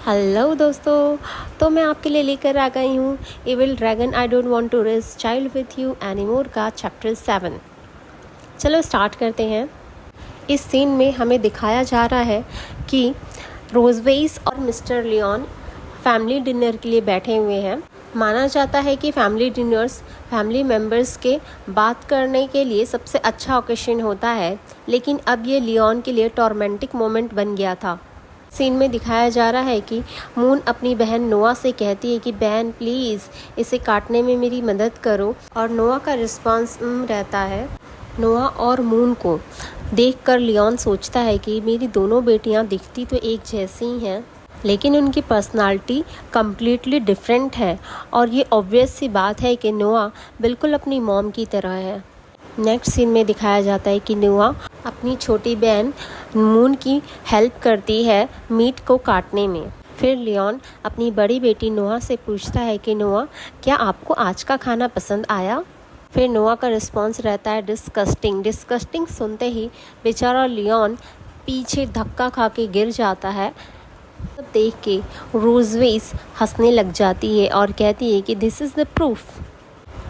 Hello दोस्तों। तो मैं आपके लिए लेकर आ गई हूँ evil dragon I don't want to raise child with you anymore का चैप्टर 7। चलो स्टार्ट करते हैं। इस सीन में हमें दिखाया जा रहा है कि रोजवेस और मिस्टर लियोन फैमिली डिनर के लिए बैठे हुए हैं। माना जाता है कि फैमिली डिनर्स फैमिली मेम्बर्स के बात करने के लिए सबसे अच्छा ओकेशन होता है, लेकिन अब ये लियोन के लिए टॉर्मेंटिक मोमेंट बन गया था। सीन में दिखाया जा रहा है कि मून अपनी बहन नोआ से कहती है कि बहन प्लीज़ इसे काटने में मेरी मदद करो, और नोआ का रिस्पांस रहता है। नोआ और मून को देखकर लियोन सोचता है कि मेरी दोनों बेटियां दिखती तो एक जैसी ही हैं, लेकिन उनकी पर्सनालिटी कम्प्लीटली डिफरेंट है, और ये ऑब्वियस सी बात है कि नोआ बिल्कुल अपनी मॉम की तरह है। नेक्स्ट सीन में दिखाया जाता है कि नोआ अपनी छोटी बहन मून की हेल्प करती है मीट को काटने में। फिर लियोन अपनी बड़ी बेटी नोआ से पूछता है कि नोआ, क्या आपको आज का खाना पसंद आया? फिर नोआ का रिस्पांस रहता है डिस्कस्टिंग। डिस्कस्टिंग सुनते ही बेचारा लियोन पीछे धक्का खा के गिर जाता है। तब देख के रोजवेस हंसने लग जाती है और कहती है कि दिस इज़ द प्रूफ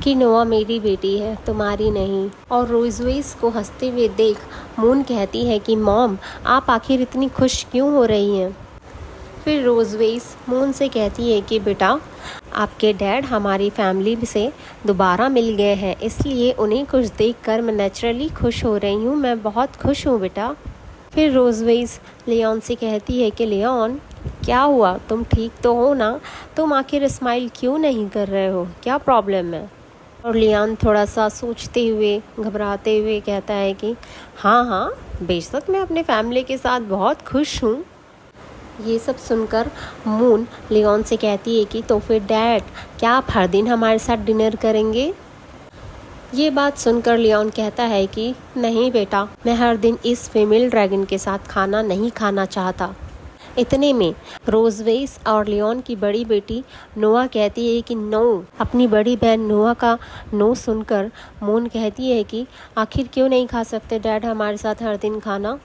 कि नोआ मेरी बेटी है, तुम्हारी नहीं। और रोजवेस को हंसते हुए देख मून कहती है कि मॉम, आप आखिर इतनी खुश क्यों हो रही हैं? फिर रोजवेस मून से कहती है कि बेटा, आपके डैड हमारी फैमिली से दोबारा मिल गए हैं, इसलिए उन्हें खुश देखकर मैं नेचुरली खुश हो रही हूँ। मैं बहुत खुश हूँ बेटा। फिर रोजवेस लियोन से कहती है कि लियोन, क्या हुआ, तुम ठीक तो हो ना? तुम आखिर स्माइल क्यों नहीं कर रहे हो? क्या प्रॉब्लम है? और लियोन थोड़ा सा सोचते हुए घबराते हुए कहता है कि हाँ, बेशक मैं अपने फैमिली के साथ बहुत खुश हूँ। ये सब सुनकर मून लियोन से कहती है कि तो फिर डैड, क्या आप हर दिन हमारे साथ डिनर करेंगे? ये बात सुनकर लियोन कहता है कि नहीं बेटा, मैं हर दिन इस फीमेल ड्रैगन के साथ खाना नहीं खाना चाहता। इतने में रोजवेस और लियोन की बड़ी बेटी नोआ कहती है कि नो। अपनी बड़ी बहन नोआ का नो सुनकर मून कहती है कि आखिर क्यों नहीं खा सकते डैड हमारे साथ हर दिन खाना?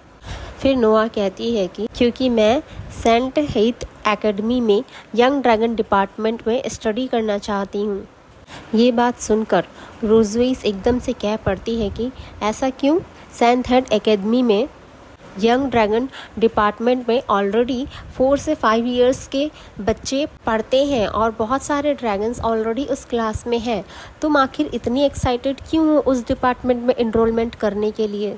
फिर नोआ कहती है कि क्योंकि मैं सेंट हेथ एकेडमी में यंग ड्रैगन डिपार्टमेंट में स्टडी करना चाहती हूँ। ये बात सुनकर रोजवेस एकदम से कह पड़ती है कि ऐसा क्यों? सेंट हेथ एकेडमी में यंग ड्रैगन डिपार्टमेंट में ऑलरेडी 4 से 5 इयर्स के बच्चे पढ़ते हैं और बहुत सारे ड्रैगन्स ऑलरेडी उस क्लास में हैं। तुम आखिर इतनी एक्साइटेड क्यों हो उस डिपार्टमेंट में एनरोलमेंट करने के लिए?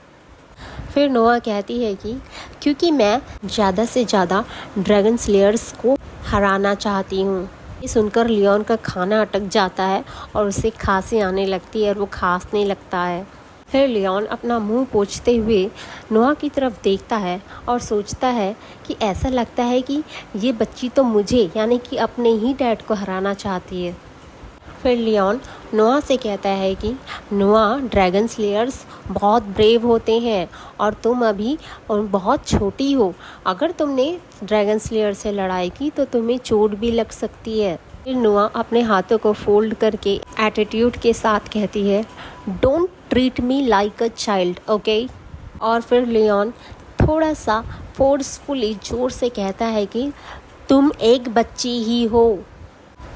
फिर नोआ कहती है कि क्योंकि मैं ज़्यादा से ज़्यादा ड्रैगन स्लेयर्स को हराना चाहती हूँ। ये सुनकर लियोन का खाना अटक जाता है और उसे खांसी आने लगती है और वो खांसने लगता है। फिर लियोन अपना मुंह पोंछते हुए नोआ की तरफ देखता है और सोचता है कि ऐसा लगता है कि ये बच्ची तो मुझे यानी कि अपने ही डैड को हराना चाहती है। फिर लियोन नोआ से कहता है कि नोआ, ड्रैगन स्लेयर्स बहुत ब्रेव होते हैं और तुम अभी बहुत छोटी हो। अगर तुमने ड्रैगन स्लेयर से लड़ाई की तो तुम्हें चोट भी लग सकती है। फिर नोआ अपने हाथों को फोल्ड करके एटीट्यूड के साथ कहती है, don't treat me like a child, okay? और फिर लियोन थोड़ा सा फोर्सफुली जोर से कहता है कि तुम एक बच्ची ही हो।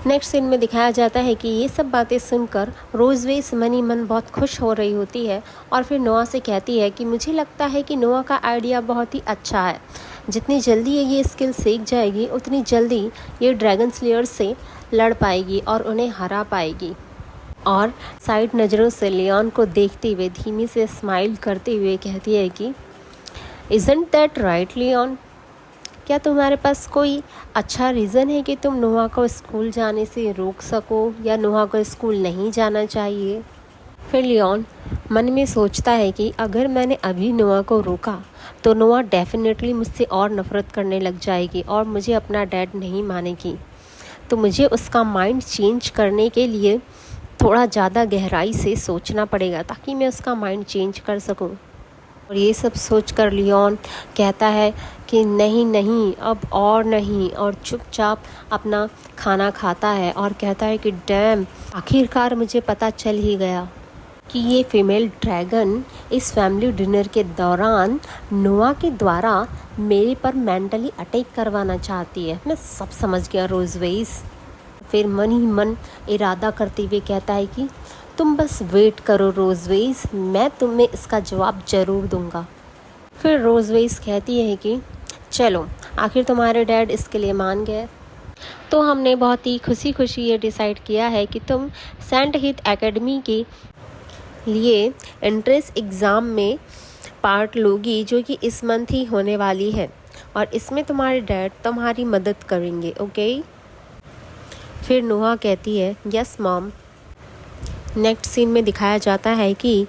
नेक्स्ट सीन में दिखाया जाता है कि ये सब बातें सुनकर रोजवेस मनी मन बहुत खुश हो रही होती है और फिर नोआ से कहती है कि मुझे लगता है कि नोआ का आइडिया बहुत ही अच्छा है। जितनी जल्दी ये स्किल सीख जाएगी उतनी जल्दी ये ड्रैगन स्लेयर्स से लड़ पाएगी और उन्हें हरा पाएगी। और साइड नज़रों से लियोन को देखते हुए धीमी से स्माइल करते हुए कहती है कि इज़न्ट दैट राइट लियोन? क्या तुम्हारे पास कोई अच्छा रीज़न है कि तुम नोआ को स्कूल जाने से रोक सको या नोआ को स्कूल नहीं जाना चाहिए? फिर लियोन मन में सोचता है कि अगर मैंने अभी नोआ को रोका तो नोआ डेफिनेटली मुझसे और नफ़रत करने लग जाएगी और मुझे अपना डैड नहीं मानेगी। तो मुझे उसका माइंड चेंज करने के लिए थोड़ा ज़्यादा गहराई से सोचना पड़ेगा ताकि मैं उसका माइंड चेंज कर सकूं। और ये सब सोचकर लियोन कहता है कि नहीं, अब और नहीं, और चुपचाप अपना खाना खाता है और कहता है कि डैम, आखिरकार मुझे पता चल ही गया। कि ये फीमेल ड्रैगन इस फैमिली डिनर के दौरान नोआ के द्वारा मेरे पर मेंटली अटैक करवाना चाहती है। मैं सब समझ गया रोज़वेइस। फिर मन ही मन इरादा करते हुए कहता है कि तुम बस वेट करो रोज़वेइस, मैं तुम्हें इसका जवाब ज़रूर दूंगा। फिर रोज़वेइस कहती है कि चलो, आखिर तुम्हारे डैड इसके लिए मान गए, तो हमने बहुत ही खुशी खुशी ये डिसाइड किया है कि तुम सेंट हीथ एकेडमी के लिए एंट्रेंस एग्ज़ाम में पार्ट लोगी, जो कि इस मंथ ही होने वाली है, और इसमें तुम्हारे डैड तुम्हारी मदद करेंगे, ओके। फिर नोआ कहती है यस मॉम। नेक्स्ट सीन में दिखाया जाता है कि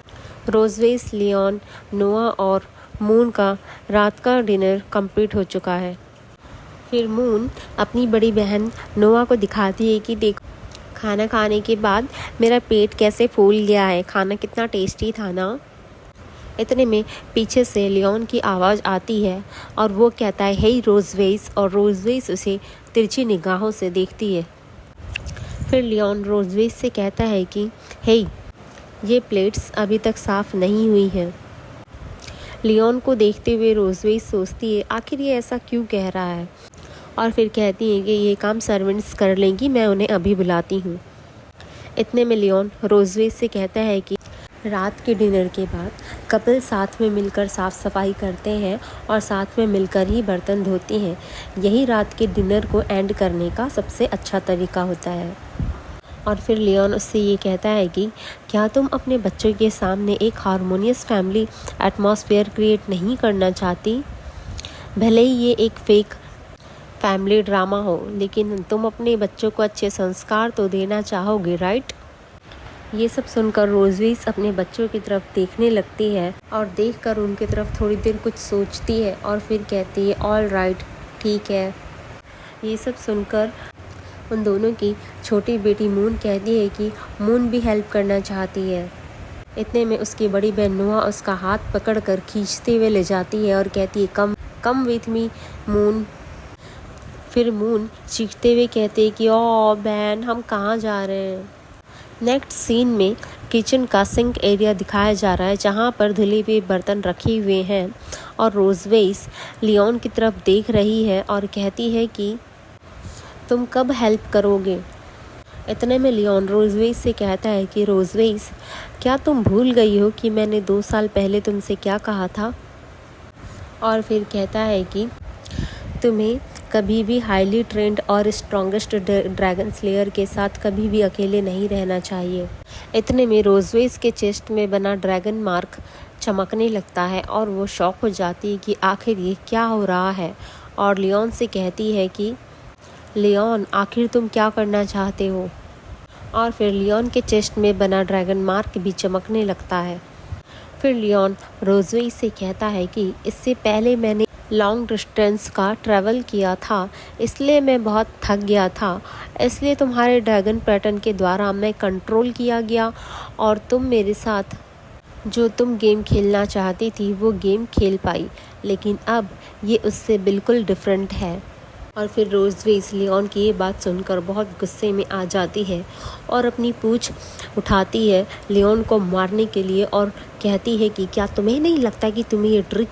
रोज़वेइस, लियोन, नोआ और मून का रात का डिनर कंप्लीट हो चुका है। फिर मून अपनी बड़ी बहन नोआ को दिखाती है कि देखो, खाना खाने के बाद मेरा पेट कैसे फूल गया है, खाना कितना टेस्टी था ना। इतने में पीछे से लियोन की आवाज़ आती है और वो कहता है हे रोज़वेइस, और रोज़वेइस उसे तिरछी निगाहों से देखती है। फिर लियोन रोज़वेइस से कहता है कि हे, ये प्लेट्स अभी तक साफ़ नहीं हुई हैं। लियोन को देखते हुए रोज़वेइस सोचती है आखिर ये ऐसा क्यों कह रहा है, और फिर कहती है कि ये काम सर्वेंट्स कर लेंगी, मैं उन्हें अभी बुलाती हूँ। इतने में लियोन रोज़वेइस से कहता है कि रात के डिनर के बाद कपल साथ में मिलकर साफ़ सफाई करते हैं और साथ में मिलकर ही बर्तन धोते हैं। यही रात के डिनर को एंड करने का सबसे अच्छा तरीका होता है। और फिर लियोन उससे ये कहता है कि क्या तुम अपने बच्चों के सामने एक हार्मोनियस फैमिली एटमॉस्फेयर क्रिएट नहीं करना चाहती? भले ही ये एक फेक फैमिली ड्रामा हो, लेकिन तुम अपने बच्चों को अच्छे संस्कार तो देना चाहोगे, राइट? ये सब सुनकर रोज़वेइस अपने बच्चों की तरफ देखने लगती है और देखकर उनकी तरफ थोड़ी देर कुछ सोचती है और फिर कहती है ऑल राइट, ठीक है। ये सब सुनकर उन दोनों की छोटी बेटी मून कहती है कि मून भी हेल्प करना चाहती है। इतने में उसकी बड़ी बहन नोआ उसका हाथ पकड़कर खींचते हुए ले जाती है और कहती है कम कम विथ मी मून। फिर मून चीखते हुए कहते हैं कि ओ बहन, हम कहाँ जा रहे हैं। नेक्स्ट सीन में किचन का सिंक एरिया दिखाया जा रहा है, जहाँ पर धुले हुए बर्तन रखे हुए हैं, और रोज़वेइस लियोन की तरफ देख रही है और कहती है कि तुम कब हेल्प करोगे। इतने में लियोन रोज़वेइस से कहता है कि रोज़वेइस, क्या तुम भूल गई हो कि मैंने 2 साल पहले तुमसे क्या कहा था? और फिर कहता है कि तुम्हें कभी भी हाईली ट्रेंड और स्ट्रॉन्गेस्ट ड्रैगन स्लेयर के साथ कभी भी अकेले नहीं रहना चाहिए। इतने में रोज़वेइस के चेस्ट में बना ड्रैगन मार्क चमकने लगता है और वो शॉक हो जाती है कि आखिर ये क्या हो रहा है, और लियोन से कहती है कि लियोन, आखिर तुम क्या करना चाहते हो? और फिर लियोन के चेस्ट में बना ड्रैगन मार्क भी चमकने लगता है। फिर लियोन रोज़वेइस से कहता है कि इससे पहले मैंने लॉन्ग डिस्टेंस का ट्रैवल किया था, इसलिए मैं बहुत थक गया था, इसलिए तुम्हारे ड्रैगन पैटर्न के द्वारा मैं कंट्रोल किया गया और तुम मेरे साथ जो तुम गेम खेलना चाहती थी वो गेम खेल पाई, लेकिन अब ये उससे बिल्कुल डिफरेंट है। और फिर रोज़वेइस लियोन की ये बात सुनकर बहुत गुस्से में आ जाती है और अपनी पूंछ उठाती है लियोन को मारने के लिए और कहती है कि क्या तुम्हें नहीं लगता कि तुम्हें ये ट्रिक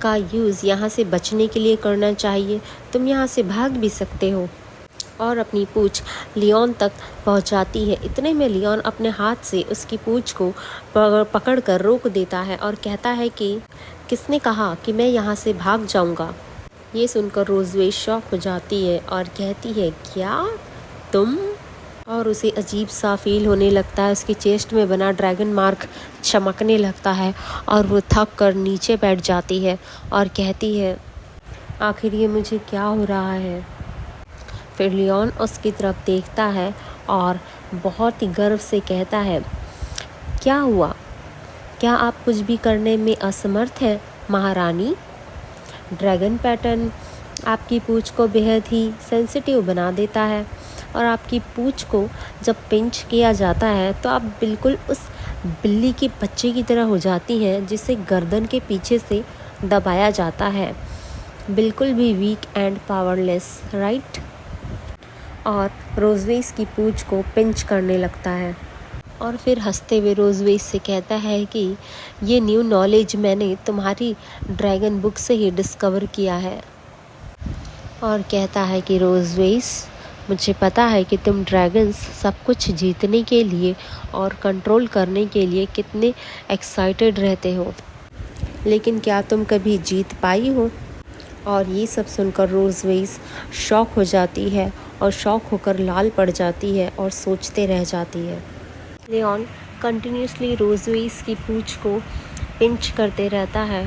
का यूज़ यहाँ से बचने के लिए करना चाहिए? तुम यहाँ से भाग भी सकते हो। और अपनी पूंछ लियोन तक पहुँचाती है। इतने में लियोन अपने हाथ से उसकी पूंछ को पकड़ कर रोक देता है और कहता है कि किसने कहा कि मैं यहाँ से भाग जाऊँगा? ये सुनकर रोज़वेइस शॉक हो जाती है और कहती है क्या तुम? और उसे अजीब सा फील होने लगता है, उसकी चेस्ट में बना ड्रैगन मार्क चमकने लगता है और वो थक कर नीचे बैठ जाती है और कहती है आखिर ये मुझे क्या हो रहा है। फिर लियोन उसकी तरफ देखता है और बहुत ही गर्व से कहता है क्या हुआ? क्या आप कुछ भी करने में असमर्थ हैं महारानी? ड्रैगन पैटर्न आपकी पूंछ को बेहद ही सेंसिटिव बना देता है और आपकी पूंछ को जब पिंच किया जाता है तो आप बिल्कुल उस बिल्ली के बच्चे की तरह हो जाती हैं जिसे गर्दन के पीछे से दबाया जाता है, बिल्कुल भी वीक एंड पावरलेस, राइट? और रोज़वेइस की पूंछ को पिंच करने लगता है। और फिर हंसते हुए रोज़वेज से कहता है कि ये न्यू नॉलेज मैंने तुम्हारी ड्रैगन बुक से ही डिस्कवर किया है। और कहता है कि रोज़वेज, मुझे पता है कि तुम ड्रैगन्स सब कुछ जीतने के लिए और कंट्रोल करने के लिए कितने एक्साइटेड रहते हो, लेकिन क्या तुम कभी जीत पाई हो? और ये सब सुनकर रोज़वेज शॉक हो जाती है और शॉक होकर लाल पड़ जाती है और सोचते रह जाती है। लियोन कंटिन्यूसली रोज़वेज की पूंछ को पिंच करते रहता है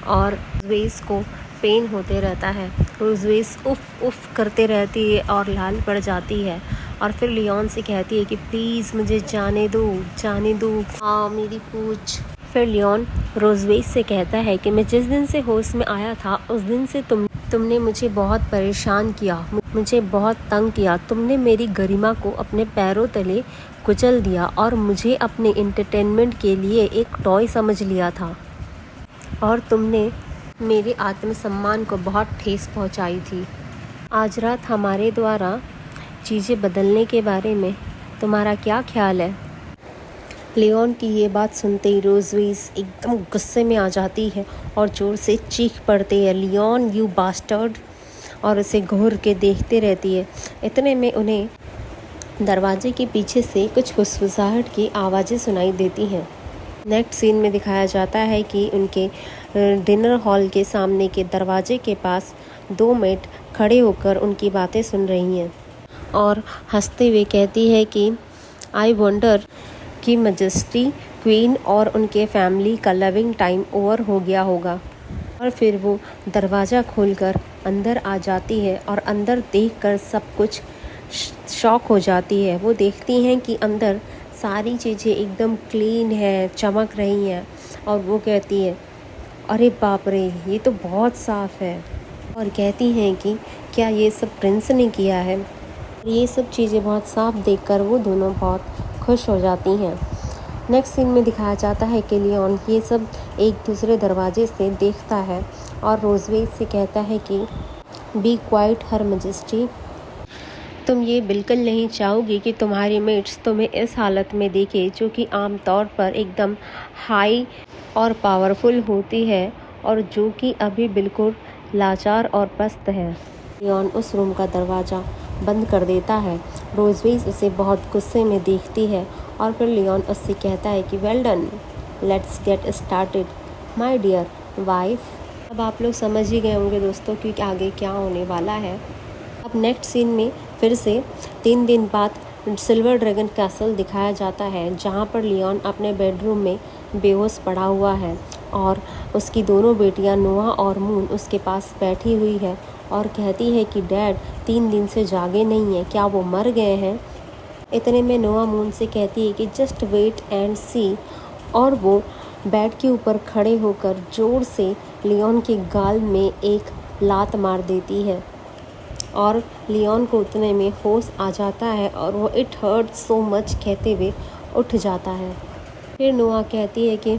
और रोज़वेज को पेन होते रहता है। रोज़वेज उफ उफ करते रहती है और लाल पड़ जाती है और फिर लियोन से कहती है कि प्लीज़ मुझे जाने दो, हाँ मेरी पूंछ। फिर लियोन रोज़वेज से कहता है कि मैं जिस दिन से होश में आया था उस दिन से तुमने मुझे बहुत परेशान किया, मुझे बहुत तंग किया। तुमने मेरी गरिमा को अपने पैरों तले कुचल दिया और मुझे अपने एंटरटेनमेंट के लिए एक टॉय समझ लिया था, और तुमने मेरे आत्मसम्मान को बहुत ठेस पहुंचाई थी। आज रात हमारे द्वारा चीज़ें बदलने के बारे में तुम्हारा क्या ख्याल है? लियोन की ये बात सुनते ही रोज़वेज एकदम गुस्से में आ जाती है और ज़ोर से चीख पड़ती है, लियोन यू बास्टर्ड, और उसे घूर के देखते रहती है। इतने में उन्हें दरवाजे के पीछे से कुछ फुसफुसाहट की आवाज़ें सुनाई देती हैं। नेक्स्ट सीन में दिखाया जाता है कि उनके डिनर हॉल के सामने के दरवाजे के पास 2 मेट खड़े होकर उनकी बातें सुन रही हैं और हंसते हुए कहती है कि आई वंडर कि मैजेस्टी क्वीन और उनके फैमिली का लविंग टाइम ओवर हो गया होगा। और फिर वो दरवाज़ा खोलकर अंदर आ जाती है और अंदर देखकर सब कुछ शॉक हो जाती है। वो देखती हैं कि अंदर सारी चीज़ें एकदम क्लीन है, चमक रही हैं, और वो कहती है अरे बाप रे, ये तो बहुत साफ़ है। और कहती हैं कि क्या ये सब प्रिंस ने किया है? ये सब चीज़ें बहुत साफ देखकर वो दोनों बहुत खुश हो जाती हैं। नेक्स्ट सीन में दिखाया जाता है कि लियोन ये सब एक दूसरे दरवाजे से देखता है और रोज़वेज से कहता है कि बी क्वाइट हर मैजेस्टी, तुम ये बिल्कुल नहीं चाहोगी कि तुम्हारी मेट्स तुम्हें इस हालत में देखे, जो कि आम तौर पर एकदम हाई और पावरफुल होती है और जो कि अभी बिल्कुल लाचार और पस्त है। लियोन उस रूम का दरवाज़ा बंद कर देता है। रोज़वेज उसे बहुत गुस्से में देखती है और फिर लियोन उससे कहता है कि well done, let's get started my dear wife. अब आप लोग समझ ही गए होंगे दोस्तों कि आगे क्या होने वाला है। अब नेक्स्ट सीन में फिर से 3 दिन बाद सिल्वर ड्रैगन कैसल दिखाया जाता है, जहाँ पर लियोन अपने बेडरूम में बेहोश पड़ा हुआ है और उसकी दोनों बेटियाँ नोआ और मून उसके पास बैठी हुई है और कहती है कि डैड 3 दिन से जागे नहीं है, क्या वो मर गए हैं? इतने में नोआ मून से कहती है कि जस्ट वेट एंड सी, और वो बेड के ऊपर खड़े होकर ज़ोर से लियोन के गाल में एक लात मार देती है और लियोन को उतने में होश आ जाता है और वो इट हर्ट सो मच कहते हुए उठ जाता है। फिर नोआ कहती है कि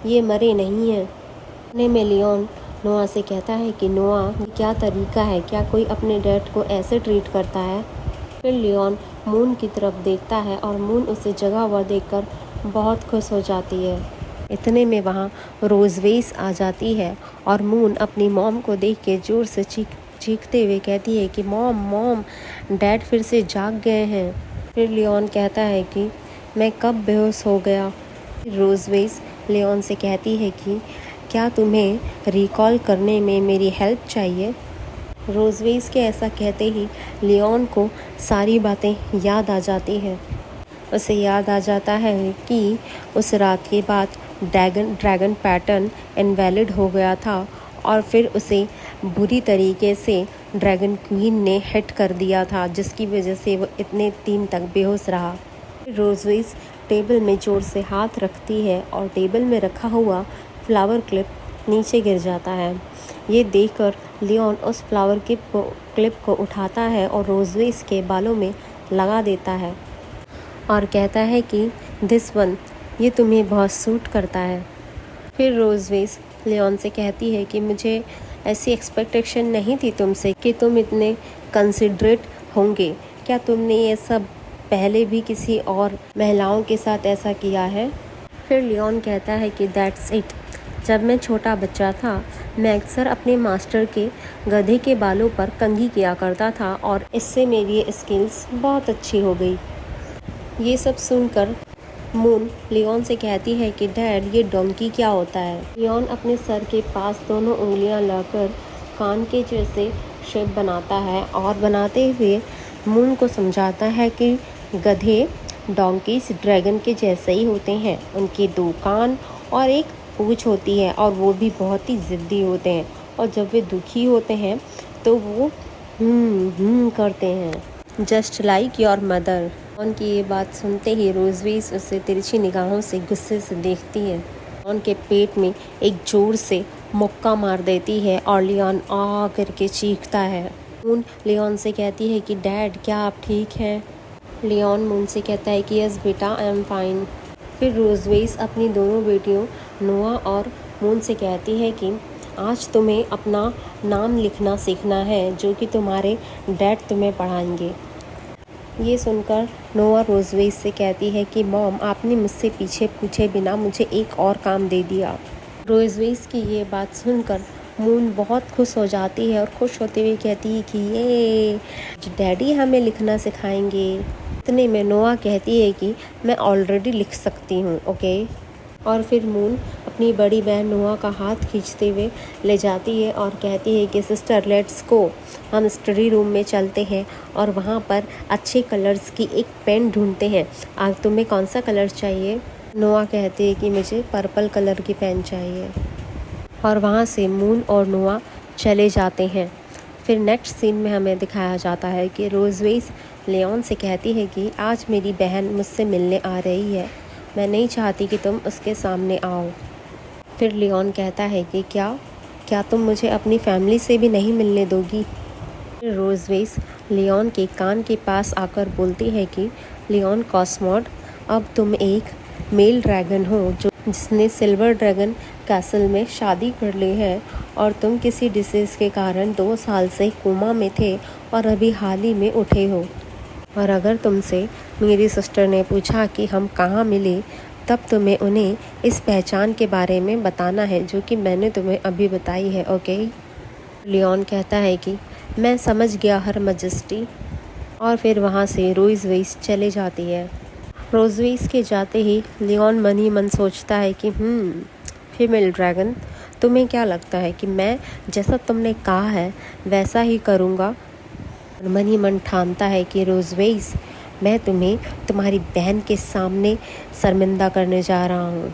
ये मरे नहीं हैं। इतने में लियोन नोआ से कहता है कि नोआ, ये क्या तरीका है, क्या कोई अपने डैड को ऐसे ट्रीट करता है? फिर लियोन मून की तरफ देखता है और मून उसे जगा हुआ देखकर बहुत खुश हो जाती है। इतने में वहाँ रोज़वेज आ जाती है और मून अपनी मॉम को देख के ज़ोर से चीखते हुए कहती है कि मॉम डैड फिर से जाग गए हैं। फिर लियोन कहता है कि मैं कब बेहोश हो गया? रोज़वेज लियोन से कहती है कि क्या तुम्हें रिकॉल करने में मेरी हेल्प चाहिए? रोज़वेज के ऐसा कहते ही लियोन को सारी बातें याद आ जाती हैं। उसे याद आ जाता है कि उस रात के बाद ड्रैगन पैटर्न इनवैलिड हो गया था और फिर उसे बुरी तरीके से ड्रैगन क्वीन ने हिट कर दिया था, जिसकी वजह से वो इतने दिन तक बेहोश रहा। रोज़वेज टेबल में ज़ोर से हाथ रखती है और टेबल में रखा हुआ फ्लावर क्लिप नीचे गिर जाता है। ये देखकर लियोन उस फ्लावर क्लिप को उठाता है और रोज़वेज के बालों में लगा देता है और कहता है कि दिस वन, ये तुम्हें बहुत सूट करता है। फिर रोज़वेज लियोन से कहती है कि मुझे ऐसी एक्सपेक्टेशन नहीं थी तुमसे कि तुम इतने कंसिडरेट होंगे। क्या तुमने ये सब पहले भी किसी और महिलाओं के साथ ऐसा किया है? फिर लियोन कहता है कि दैट्स इट। जब मैं छोटा बच्चा था मैं अक्सर अपने मास्टर के गधे के बालों पर कंघी किया करता था और इससे मेरी स्किल्स बहुत अच्छी हो गई। ये सब सुनकर मून लियोन से कहती है कि डैड ये डोंकी क्या होता है। लियोन अपने सर के पास दोनों उंगलियां लाकर कान के जैसे शेप बनाता है और बनाते हुए मून को समझाता है कि गधे डोंकीज ड्रैगन के जैसे ही होते हैं। उनके 2 कान और एक पूंछ होती है और वो भी बहुत ही ज़िद्दी होते हैं और जब वे दुखी होते हैं तो वो करते हैं, जस्ट लाइक योर मदर। उनकी ये बात सुनते ही रोजवेज उसे तिरछी निगाहों से गुस्से से देखती है। उनके पेट में एक जोर से मुक्का मार देती है और लियोन आ करके चीखता है। मून लियोन से कहती है कि डैड क्या आप ठीक हैं? लियोन मून से कहता है कि यस बेटा आई एम फाइन। फिर रोजवेज अपनी दोनों बेटियों नोआ और मून से कहती है कि आज तुम्हें अपना नाम लिखना सीखना है जो कि तुम्हारे डैड तुम्हें पढ़ाएंगे। ये सुनकर नोआ रोजवेज से कहती है कि मॉम आपने मुझसे पीछे पूछे बिना मुझे एक और काम दे दिया। रोजवेज की ये बात सुनकर मून बहुत खुश हो जाती है और खुश होते हुए कहती है कि ये डैडी हमें लिखना सिखाएंगे। इतने में नोआ कहती है कि मैं ऑलरेडी लिख सकती हूँ, ओके। और फिर मून अपनी बड़ी बहन नोआ का हाथ खींचते हुए ले जाती है और कहती है कि सिस्टर लेट्स गो, हम स्टडी रूम में चलते हैं और वहाँ पर अच्छे कलर्स की एक पेन ढूंढते हैं। आज तुम्हें कौन सा कलर चाहिए? नोआ कहती है कि मुझे पर्पल कलर की पेन चाहिए। और वहाँ से मून और नोआ चले जाते हैं। फिर नेक्स्ट सीन में हमें दिखाया जाता है कि रोजवेज लियोन से कहती है कि आज मेरी बहन मुझसे मिलने आ रही है, मैं नहीं चाहती कि तुम उसके सामने आओ। फिर लियोन कहता है कि क्या तुम मुझे अपनी फैमिली से भी नहीं मिलने दोगी? फिर रोजवेज लियोन के कान के पास आकर बोलती है कि लियोन कॉस्मोड, अब तुम एक मेल ड्रैगन हो जिसने सिल्वर ड्रैगन कैसल में शादी कर ली है और तुम किसी डिसीज़ के कारण 2 साल से कोमा में थे और अभी हाल ही में उठे हो। और अगर तुमसे मेरी सिस्टर ने पूछा कि हम कहाँ मिले तब तुम्हें उन्हें इस पहचान के बारे में बताना है जो कि मैंने तुम्हें अभी बताई है, ओके। लियोन कहता है कि मैं समझ गया हर मजेस्टी। और फिर वहाँ से रोजवेज चले जाती है। रोजवेज के जाते ही लियोन मन ही मन सोचता है कि फीमेल ड्रैगन, तुम्हें क्या लगता है कि मैं जैसा तुमने कहा है वैसा ही करूँगा? मन ही मन ठानता है कि रोजवेज, मैं तुम्हें तुम्हारी बहन के सामने शर्मिंदा करने जा रहा हूँ।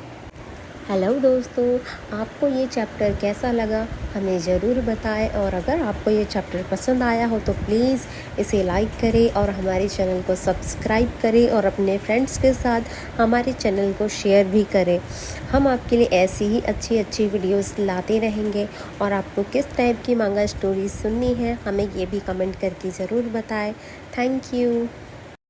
हेलो दोस्तों, आपको ये चैप्टर कैसा लगा हमें ज़रूर बताएं और अगर आपको ये चैप्टर पसंद आया हो तो प्लीज़ इसे लाइक करें और हमारे चैनल को सब्सक्राइब करें और अपने फ्रेंड्स के साथ हमारे चैनल को शेयर भी करें। हम आपके लिए ऐसी ही अच्छी वीडियोस लाते रहेंगे और आपको किस टाइप की मांगा स्टोरी सुननी है हमें ये भी कमेंट करके ज़रूर बताएं। Thank you.